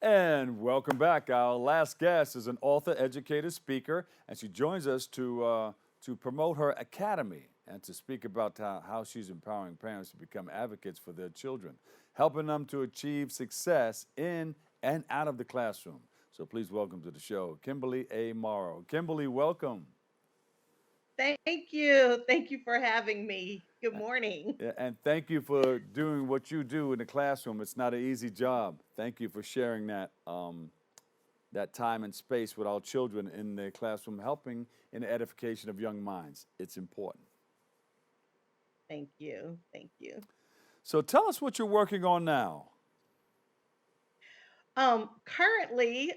And welcome back. Our last guest is an author, educator, speaker, and she joins us to promote her academy and to speak about how she's empowering parents to become advocates for their children, helping them to achieve success in and out of the classroom. So please welcome to the show, Kimberly A. Morrow. Kimberly, welcome. Thank you. Thank you for having me. Good Uh, morning. yeah, and thank you for doing what you do in the classroom. It's not an easy job. Thank you for sharing that time and space with our children in the classroom, helping in the edification of young minds. It's important. Thank you. Thank you. So tell us what you're working on now. Currently,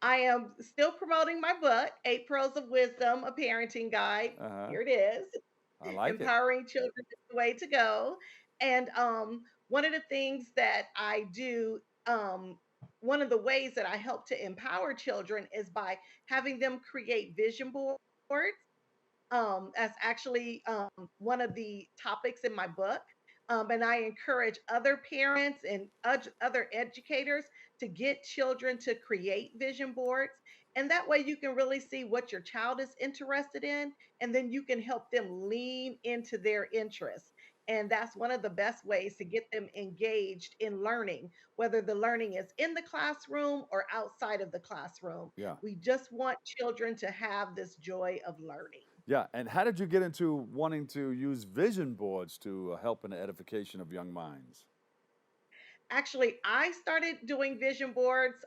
I am still promoting my book, Eight Pearls of Wisdom, a parenting guide. Uh huh. Here it is. I like it. Empowering children is the way to go. And one of the things that I do, one of the ways that I help to empower children is by having them create vision boards. That's actually one of the topics in my book. And I encourage other parents and other educators to get children to create vision boards. And that way you can really see what your child is interested in, and then you can help them lean into their interests. And that's one of the best ways to get them engaged in learning, whether the learning is in the classroom or outside of the classroom. Yeah. We just want children to have this joy of learning. Yeah. And how did you get into wanting to use vision boards to help in the edification of young minds? Actually, I started doing vision boards.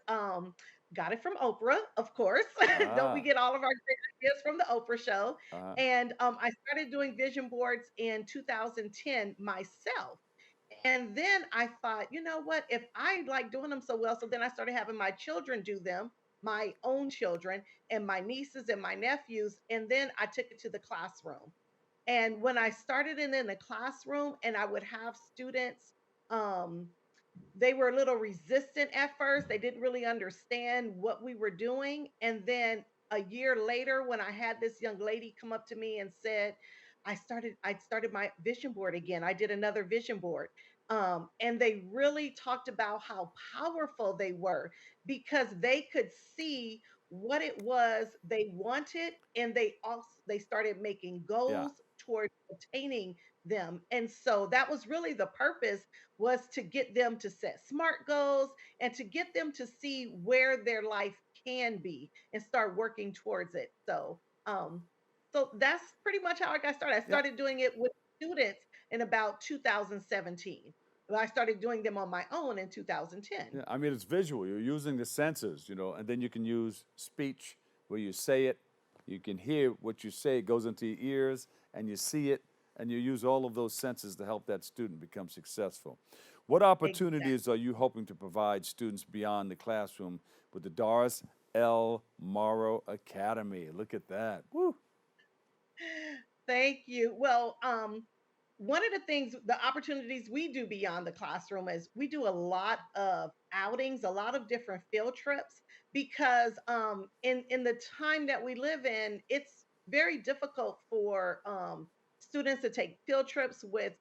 Got it from Oprah, of course. Don't we Ah. get all of our great ideas from the Oprah show? Uh-huh. And I started doing vision boards in 2010 myself. And then I thought, you know what? If I like doing them so well, so then I started having my children do them, my own children, and my nieces and my nephews. And then I took it to the classroom. And when I started it in the classroom, and I would have students, um, they were a little resistant at first. They didn't really understand what we were doing. And then a year later, when I had this young lady come up to me and said, I started my vision board again. I did another vision board. And they really talked about how powerful they were because they could see what it was they wanted, and they started making Yeah. goals towards attaining them. And so that was really the purpose, was to get them to set smart goals and to get them to see where their life can be and start working towards it. So that's pretty much how I got started. I Yeah. started doing it with students in about 2017. But I started doing them on my own in 2010. Yeah, I mean, it's visual. You're using the senses, and then you can use speech where you say it. You can hear what you say, it goes into your ears, and you see it, and you use all of those senses to help that student become successful. What Exactly. opportunities are you hoping to provide students beyond the classroom with the Doris L. Morrow Academy? Look at that. Woo. Thank you. Well, one of the things, the opportunities we do beyond the classroom is we do a lot of outings, a lot of different field trips, because in the time that we live in, it's very difficult for students to take field trips with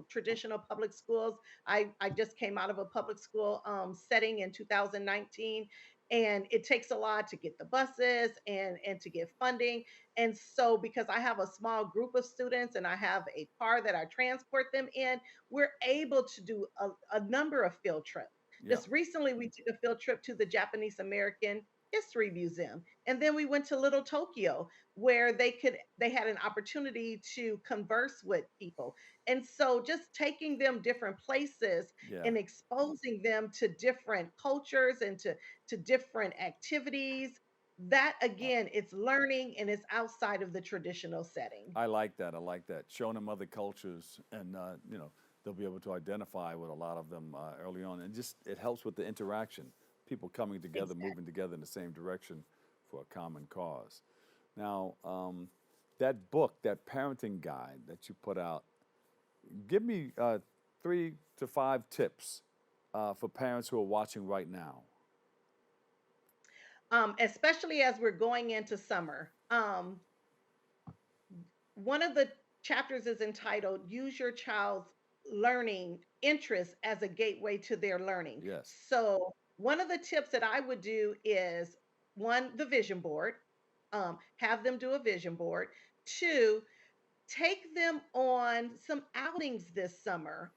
traditional public schools. I just came out of a public school setting in 2019, and it takes a lot to get the buses and to get funding. And so, because I have a small group of students and I have a car that I transport them in, we're able to do a number of field trips. Yeah. Just recently, we took a field trip to the Japanese American History Museum. And then we went to Little Tokyo, where they had an opportunity to converse with people. And so, just taking them different places Yeah. and exposing them to different cultures and to different activities, that again, it's learning and it's outside of the traditional setting. I like that. I like that. Showing them other cultures, and they'll be able to identify with a lot of them early on, and just it helps with the interaction. People coming together, moving Exactly. together in the same direction for a common cause. Now, that book, that parenting guide that you put out, give me 3 to 5 tips for parents who are watching right now. Especially as we're going into summer. One of the chapters is entitled Use Your Child's Learning interest as a gateway to their learning. Yes. So, one of the tips that I would do is one, the vision board. Have them do a vision board. Two, take them on some outings this summer.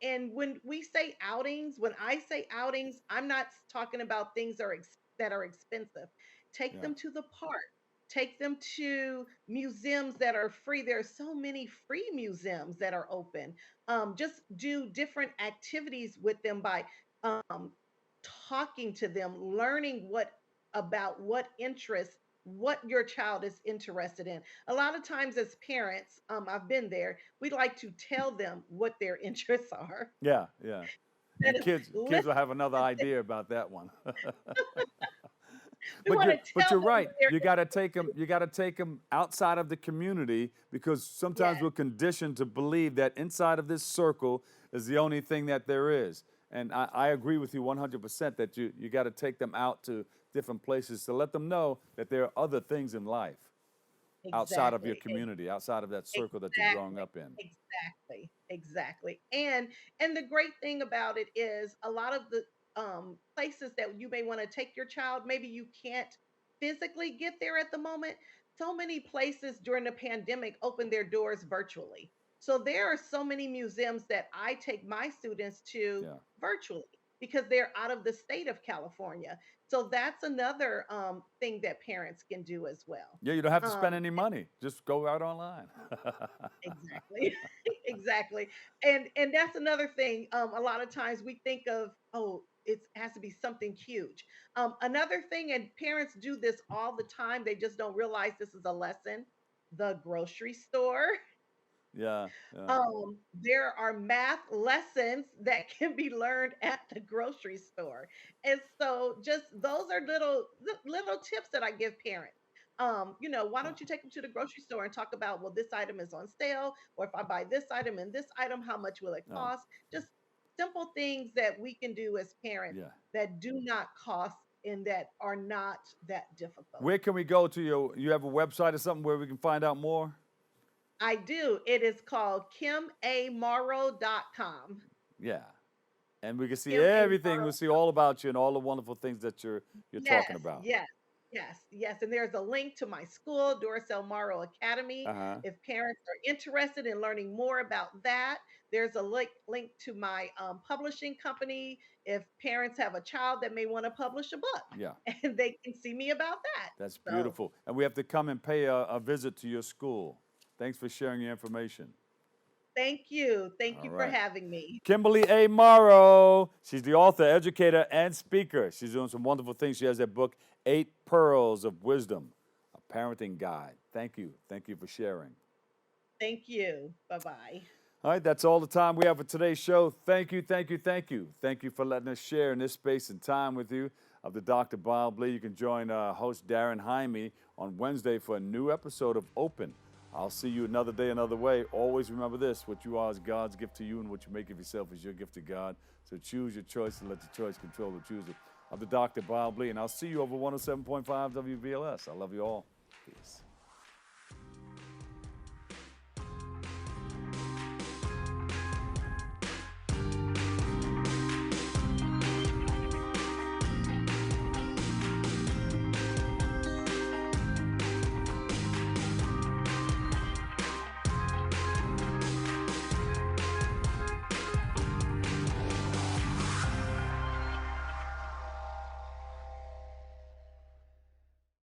And when we say outings, when I say outings, I'm not talking about things that are expensive. Take Yeah. them to the park. Take them to museums that are free. There are so many free museums that are open. Just do different activities with them by um, talking to them, learning what interests, what your child is interested in. A lot of times as parents, I've been there, we like to tell them what their interests are. Yeah. Yeah. That And is, kids listen will have another to them. idea about that one. We want to But tell you're them what right. they're You got to take them. You got to take them outside of the community because sometimes Yes, we're conditioned to believe that inside of this circle is the only thing that there is. And I agree with you 100% that you got to take them out to different places to let them know that there are other things in life outside of your exactly. community, outside of that circle that you're growing Exactly. up in. Exactly. And the great thing about it is a lot of the places that you may want to take your child, maybe you can't physically get there at the moment. So many places during the pandemic opened their doors virtually. So there are so many museums that I take my students to Yeah. virtually because they're out of the state of California. So that's another thing that parents can do as well. Yeah, you don't have to spend Um, any money. Just go out online. Exactly. Exactly. And that's another thing. A lot of times we think of, oh, it has to be something huge. Another thing, and parents do this all the time, they just don't realize this is a lesson. The grocery store. Yeah, yeah. There are math lessons that can be learned at the grocery store. And so just those are little tips that I give parents. Why Yeah. don't you take them to the grocery store and talk about, well, this item is on sale, or if I buy this item and this item, how much will it Yeah. cost? Just simple things that we can do as parents Yeah. that do not cost and that are not that difficult. Where can we go to you have a website or something where we can find out more? I do. It is called kimamorrow.com. Yeah. And we can see Kim A. everything. We'll Morrow. see all about you and all the wonderful things that you're talking Yes, about. yes, yes. And there's a link to my school, Dorcel Morrow Academy. Uh-huh. If parents are interested in learning more about that, there's a link to my publishing company. If parents have a child that may want to publish a book, Yeah. and they can see me about that. That's So beautiful. And we have to come and pay a visit to your school. Thanks for sharing your information. thank you. Thank All you for right. having me. Kimberly A. Morrow. She's the author, educator, and speaker. She's doing some wonderful things. She has that book, 8 Pearls of Wisdom, a parenting guide. Thank you. Thank you for sharing. Thank you. Bye bye. All right, that's all the time we have for today's show. Thank you, thank you, thank you. Thank you for letting us share in this space and time with you of the Dr. Powell. You can join host Darren Jaime on Wednesday for a new episode of Open. I'll see you another day, another way. Always remember this: what you are is God's gift to you, and what you make of yourself is your gift to God. So choose your choice and let the choice control the chooser. I'm the Dr. Powell, and I'll see you over 107.5 WVLS. I love you all. Peace.